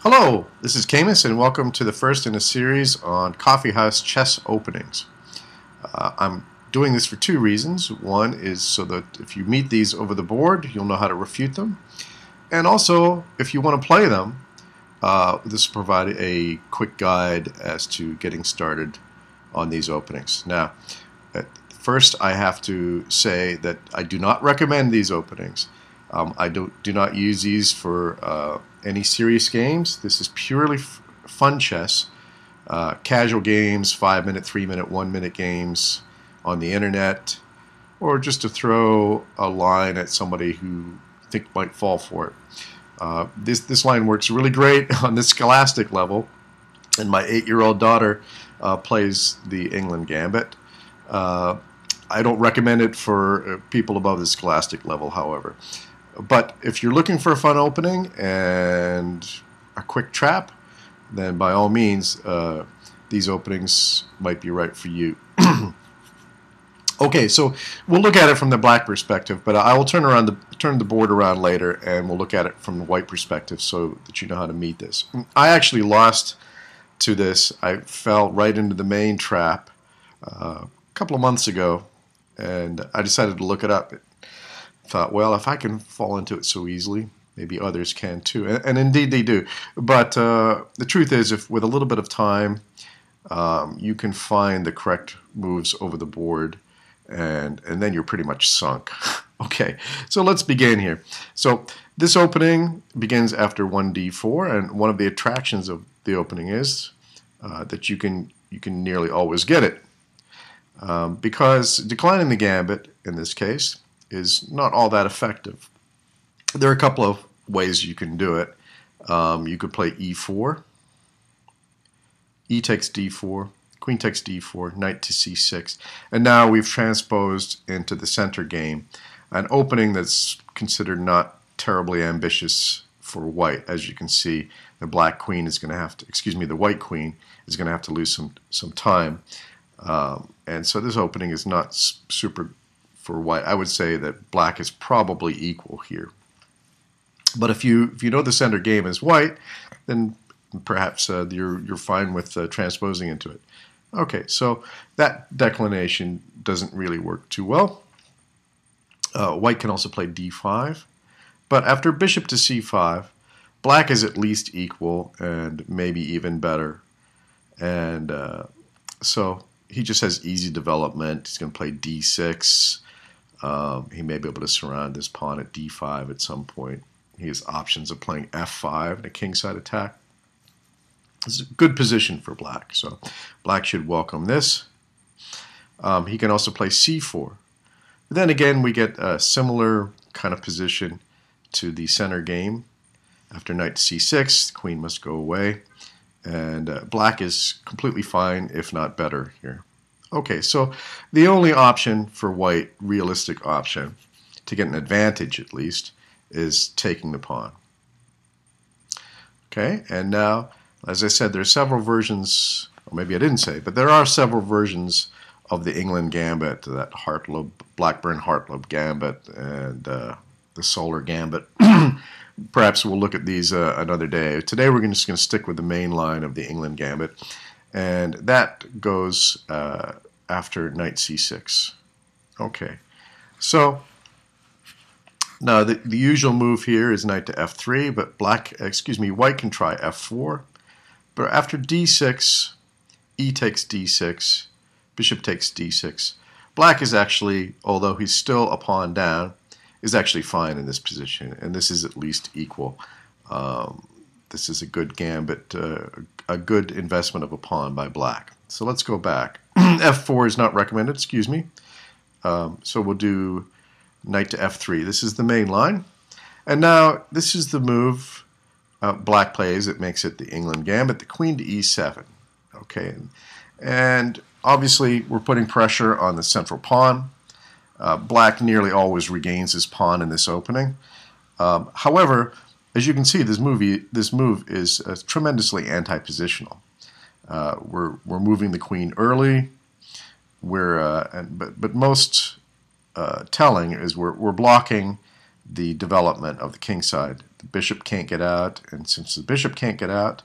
Hello, this is Camus, and welcome to the first in a series on Coffeehouse chess openings. I'm doing this for two reasons. One is so that if you meet these over the board, you'll know how to refute them. And also, if you want to play them, this will provide a quick guide as to getting started on these openings. Now, first I have to say that I do not recommend these openings. I do not use these for any serious games. This is purely fun chess, casual games, 5-minute, 3-minute, 1-minute games on the internet, or just to throw a line at somebody who think might fall for it. This line works really great on the scholastic level, and my 8-year-old daughter plays the Englund Gambit. I don't recommend it for people above the scholastic level, however. But if you're looking for a fun opening and a quick trap, then by all means, these openings might be right for you. Okay, so we'll look at it from the black perspective, but I will turn the board around later, and we'll look at it from the white perspective so that you know how to meet this. I actually lost to this. I fell right into the main trap a couple of months ago, and I decided to look it up. Thought, well, if I can fall into it so easily, maybe others can too. And indeed they do. But the truth is, if with a little bit of time, you can find the correct moves over the board, and then you're pretty much sunk. Okay, so let's begin here. So this opening begins after 1d4, and one of the attractions of the opening is that you can nearly always get it. Because declining the gambit, in this case, is not all that effective. There are a couple of ways you can do it. You could play e4, e takes d4, queen takes d4, knight to c6, and now we've transposed into the center game an opening that's considered not terribly ambitious for white. As you can see, the black queen is going to have to, the white queen is going to have to lose some time, and so this opening is not super for white. I would say that black is probably equal here. But if you know the center game is white, then perhaps you're fine with transposing into it. Okay, so that declination doesn't really work too well. White can also play d5, but after bishop to c5, black is at least equal and maybe even better. And so he just has easy development. He's going to play d6. He may be able to surround this pawn at d5 at some point. He has options of playing f5 and a kingside attack. It's a good position for black, so black should welcome this. He can also play c4. But then again, we get a similar kind of position to the center game. After knight to c6, the queen must go away, and black is completely fine, if not better here. Okay, so the only option for white, realistic option, to get an advantage at least, is taking the pawn. Okay, and now, as I said, there are several versions, or maybe I didn't say, but there are several versions of the Englund Gambit, that Blackburn-Hartlob Gambit, and the Solar Gambit. Perhaps we'll look at these another day. Today we're just going to stick with the main line of the Englund Gambit, and that goes after knight c6. Okay, so now the usual move here is knight to f3, but white can try f4. But after d6, e takes d6, bishop takes d6. Black is actually, although he's still a pawn down, is actually fine in this position, and this is at least equal. This is a good gambit, a good investment of a pawn by black. So let's go back. f4 is not recommended, so we'll do knight to f3. This is the main line. And now this is the move black plays. It makes it the Englund Gambit, the queen to e7. Okay, and obviously we're putting pressure on the central pawn. Black nearly always regains his pawn in this opening. However, as you can see, this move is tremendously anti-positional. We're moving the queen early. But most telling is we're blocking the development of the king side, the bishop can't get out, and since the bishop can't get out,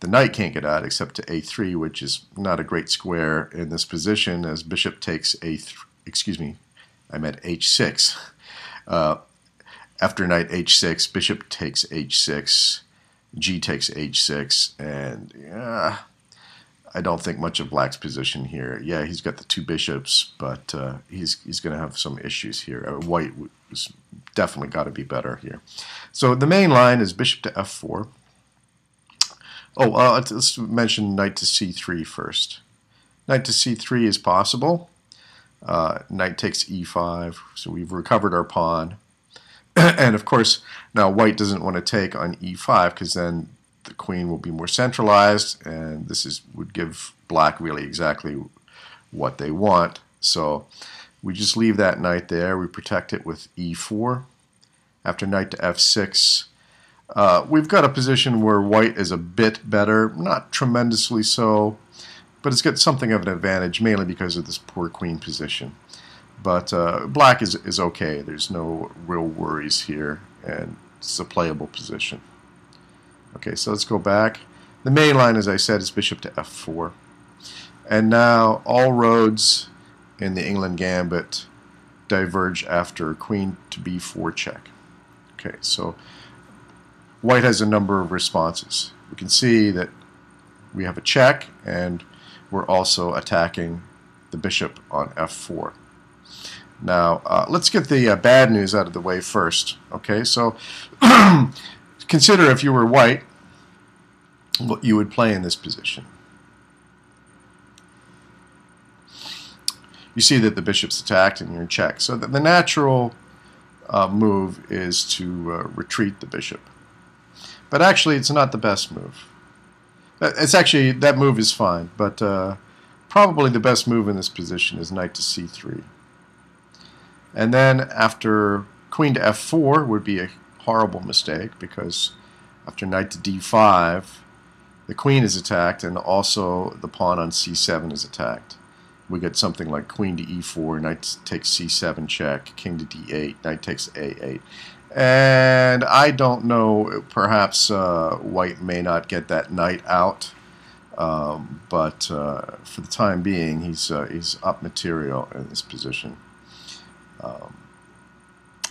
the knight can't get out except to a3, which is not a great square in this position, as bishop takes I meant h6. After knight h6, bishop takes h6, g takes h6, and I don't think much of black's position here. Yeah, he's got the two bishops, but he's going to have some issues here. White was definitely got to be better here. So the main line is bishop to f4. Oh, let's mention knight to c3 first. Knight to c3 is possible. Knight takes e5, so we've recovered our pawn. And of course, now white doesn't want to take on e5 because then the queen will be more centralized, and this would give black really exactly what they want. So we just leave that knight there. We protect it with e4. After knight to f6, we've got a position where white is a bit better, not tremendously so, but it's got something of an advantage, mainly because of this poor queen position. But black is okay. There's no real worries here, and it's a playable position. Okay, so let's go back. The main line, as I said, is bishop to f4. And now all roads in the Englund Gambit diverge after queen to b4 check. Okay, so white has a number of responses. We can see that we have a check, and we're also attacking the bishop on f4. Now, let's get the bad news out of the way first. Okay, so consider if you were white, what you would play in this position. You see that the bishop's attacked and you're in check. So the natural move is to retreat the bishop. But actually, it's not the best move. It's actually, that move is fine, but probably the best move in this position is knight to c3. And then after queen to f4 would be a horrible mistake, because after knight to d5, the queen is attacked, and also the pawn on c7 is attacked. We get something like queen to e4, knight takes c7 check, king to d8, knight takes a8. And I don't know, perhaps white may not get that knight out, but for the time being, he's up material in this position.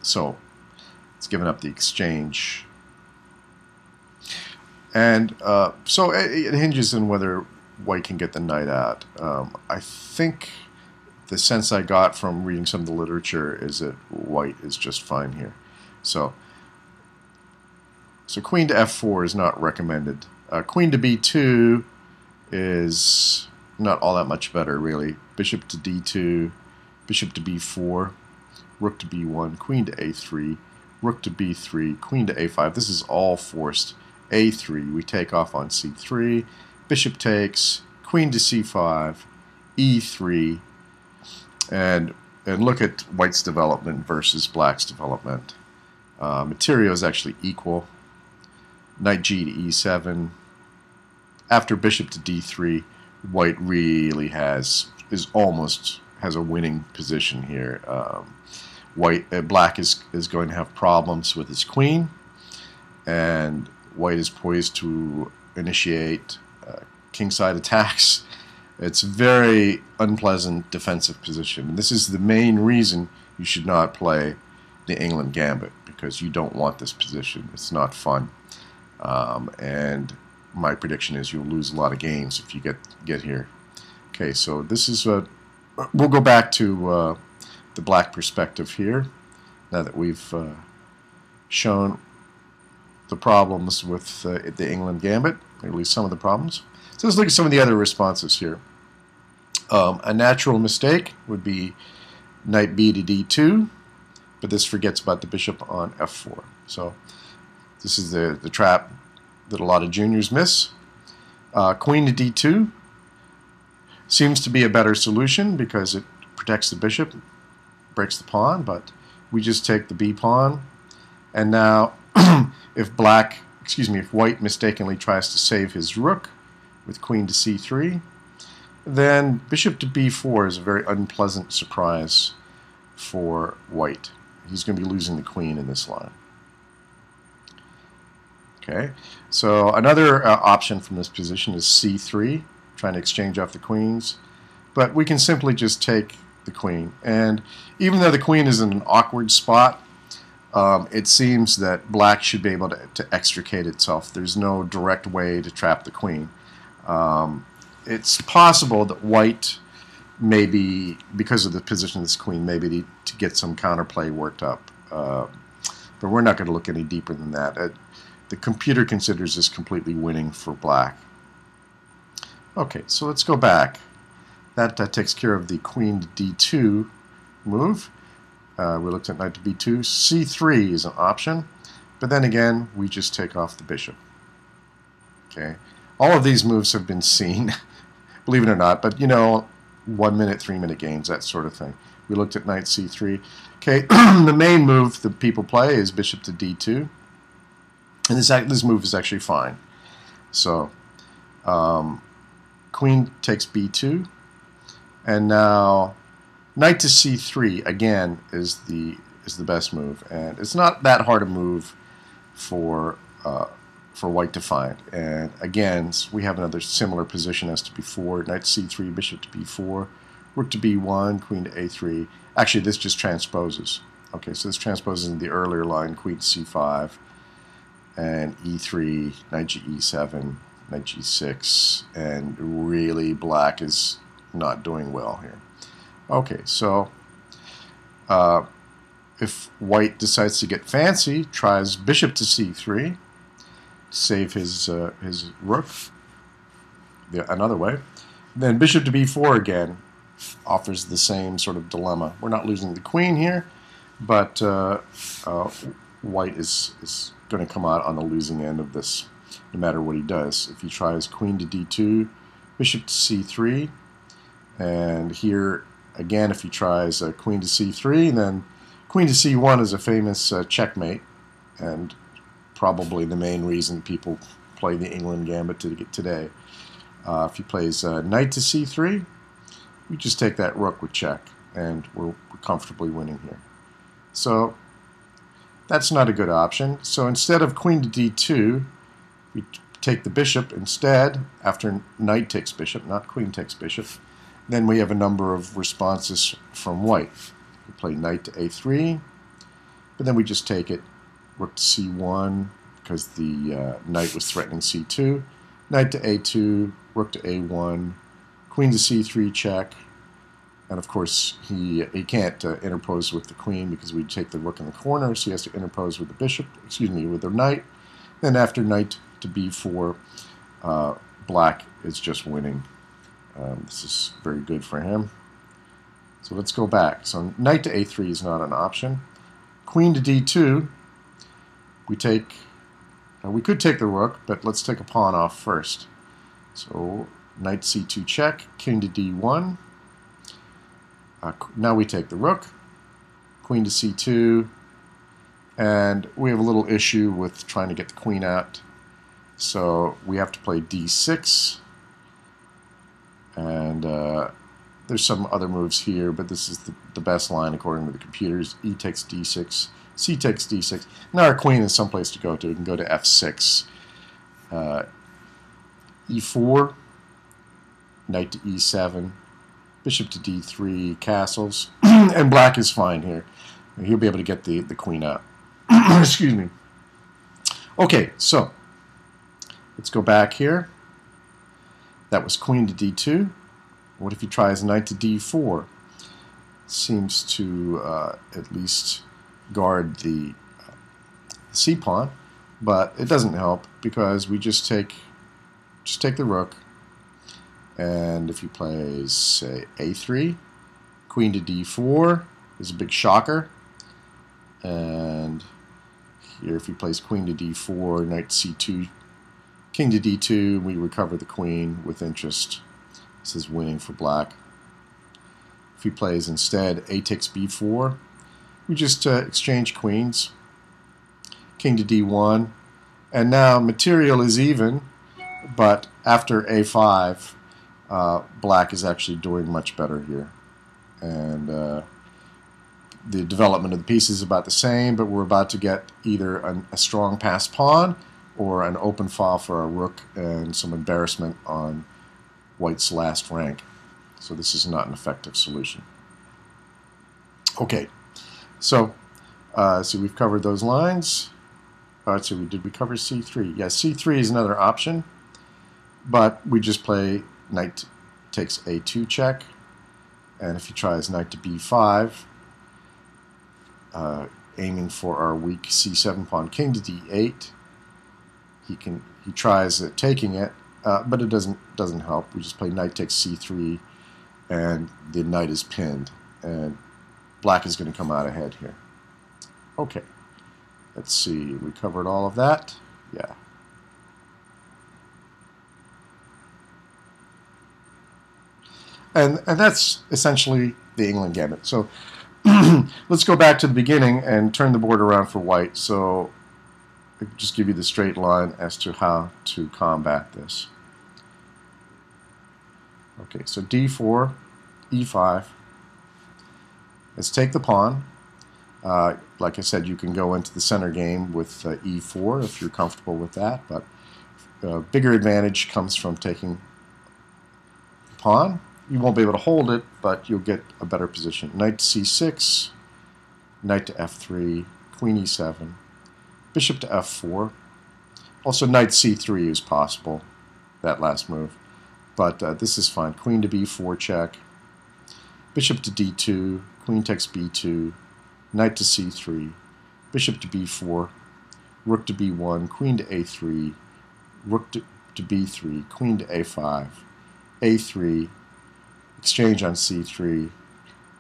So it's given up the exchange. And so it hinges on whether white can get the knight out. I think the sense I got from reading some of the literature is that white is just fine here. So queen to f4 is not recommended. Queen to b2 is not all that much better, really. Bishop to d2, bishop to b4, rook to b1, queen to a3, rook to b3, queen to a5. This is all forced. a3, we take off on c3, bishop takes, queen to c5, e3, and look at white's development versus black's development. Material is actually equal. Knight g to e7. After bishop to d3, white really almost has a winning position here. Black is going to have problems with his queen, and white is poised to initiate kingside attacks. It's a very unpleasant defensive position. And this is the main reason you should not play the Englund Gambit, because you don't want this position. It's not fun. And my prediction is you'll lose a lot of games if you get here. Okay, so this is we'll go back to the black perspective here, now that we've shown the problems with the Englund Gambit, or at least some of the problems. So let's look at some of the other responses here. A natural mistake would be knight b to d2, but this forgets about the bishop on f4. So this is the trap that a lot of juniors miss. Queen to d2 seems to be a better solution because it protects the bishop, breaks the pawn, but we just take the b pawn. And now if white mistakenly tries to save his rook with queen to c3, then bishop to b4 is a very unpleasant surprise for white. He's going to be losing the queen in this line. Okay, so another option from this position is c3, trying to exchange off the queens. But we can simply just take the queen. And even though the queen is in an awkward spot, it seems that black should be able to extricate itself. There's no direct way to trap the queen. It's possible that white, maybe because of the position of this queen, maybe to get some counterplay worked up. But we're not going to look any deeper than that. The computer considers this completely winning for black. Okay, so let's go back. That takes care of the queen to d2 move. We looked at knight to b2. c3 is an option, but then again, we just take off the bishop. Okay, all of these moves have been seen, believe it or not, but you know, 1 minute, 3-minute games, that sort of thing. We looked at knight c3. Okay, the main move that people play is bishop to d2, and this move is actually fine. So, queen takes b2, and now knight to c3 again is the best move, and it's not that hard a move for white to find. And again, we have another similar position as to before: knight to c3, bishop to b4, rook to b1, queen to a3. Actually, this just transposes. Okay, so this transposes in the earlier line: queen to c5, and e3, knight to e7, knight g6, and really black is not doing well here. Okay, so if white decides to get fancy, tries bishop to c3 to save his rook another way, then bishop to b4 again offers the same sort of dilemma. We're not losing the queen here, but white is going to come out on the losing end of this no matter what he does. If he tries queen to d2, bishop to c3, and here again, if he tries queen to c3, then queen to c1 is a famous checkmate, and probably the main reason people play the Englund Gambit today. If he plays knight to c3, we just take that rook with check, and we're comfortably winning here. So that's not a good option. So instead of queen to d2, we take the bishop instead after knight takes bishop, not queen takes bishop. Then we have a number of responses from white. We play knight to a3, but then we just take it, rook to c1 because the knight was threatening c2, knight to a2, rook to a1, queen to c3 check, and of course he can't interpose with the queen because we take the rook in the corner, so he has to interpose with the bishop, with the knight. Then after knight to b4, black is just winning. This is very good for him. So let's go back. So knight to a3 is not an option. Queen to d2, we take. We could take the rook, but let's take a pawn off first. So knight c2 check, king to d1. Now we take the rook, queen to c2, and we have a little issue with trying to get the queen out. So we have to play d6. And there's some other moves here, but this is the best line according to the computers. E takes d6, c takes d6. Now our queen is someplace to go to. We can go to f6. e4, knight to e7, bishop to d3, castles, and black is fine here. He'll be able to get the queen out. Excuse me. Okay, so let's go back here. That was queen to d2. What if he tries knight to d4? Seems to at least guard the c-pawn, but it doesn't help because we just take the rook, and if he plays, say, a3, queen to d4 is a big shocker, and here if he plays queen to d4, knight c2, king to d2, we recover the queen with interest. This is winning for black. If he plays instead a takes b4, we just exchange queens, king to d1, and now material is even, but after a5, black is actually doing much better here. And the development of the piece is about the same, but we're about to get either a strong passed pawn or an open file for a rook and some embarrassment on white's last rank. So this is not an effective solution. Okay, so we've covered those lines. Did we cover c3? Yeah, c3 is another option, but we just play knight takes a2 check, and if he tries knight to b5, aiming for our weak c7 pawn, king to d8, he tries taking it, but it doesn't help. We just play knight takes c3, and the knight is pinned, and black is going to come out ahead here. Okay, let's see. We covered all of that. Yeah. And that's essentially the Englund Gambit. So let's go back to the beginning and turn the board around for white. So I'll just give you the straight line as to how to combat this. Okay, so d4, e5. Let's take the pawn. Like I said, you can go into the center game with e4 if you're comfortable with that, but bigger advantage comes from taking the pawn. You won't be able to hold it, but you'll get a better position. Knight to c6, knight to f3, queen e7, bishop to f4. Also knight c3 is possible, that last move. But this is fine. Queen to b4 check, bishop to d2, queen takes b2, knight to c3, bishop to b4, rook to b1, queen to a3, rook to b3, queen to a5, a3, exchange on c3,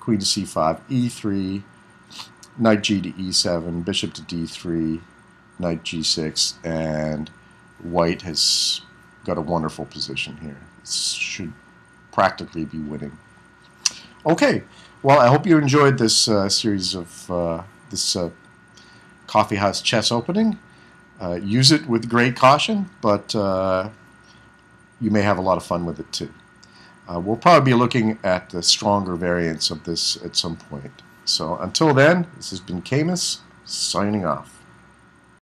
queen to c5, e3, knight g to e7, bishop to d3, knight g6, and white has got a wonderful position here. It should practically be winning. Okay, well, I hope you enjoyed this series of this Coffeehouse chess opening. Use it with great caution, but you may have a lot of fun with it too. We'll probably be looking at the stronger variants of this at some point. So until then, this has been Camus, signing off.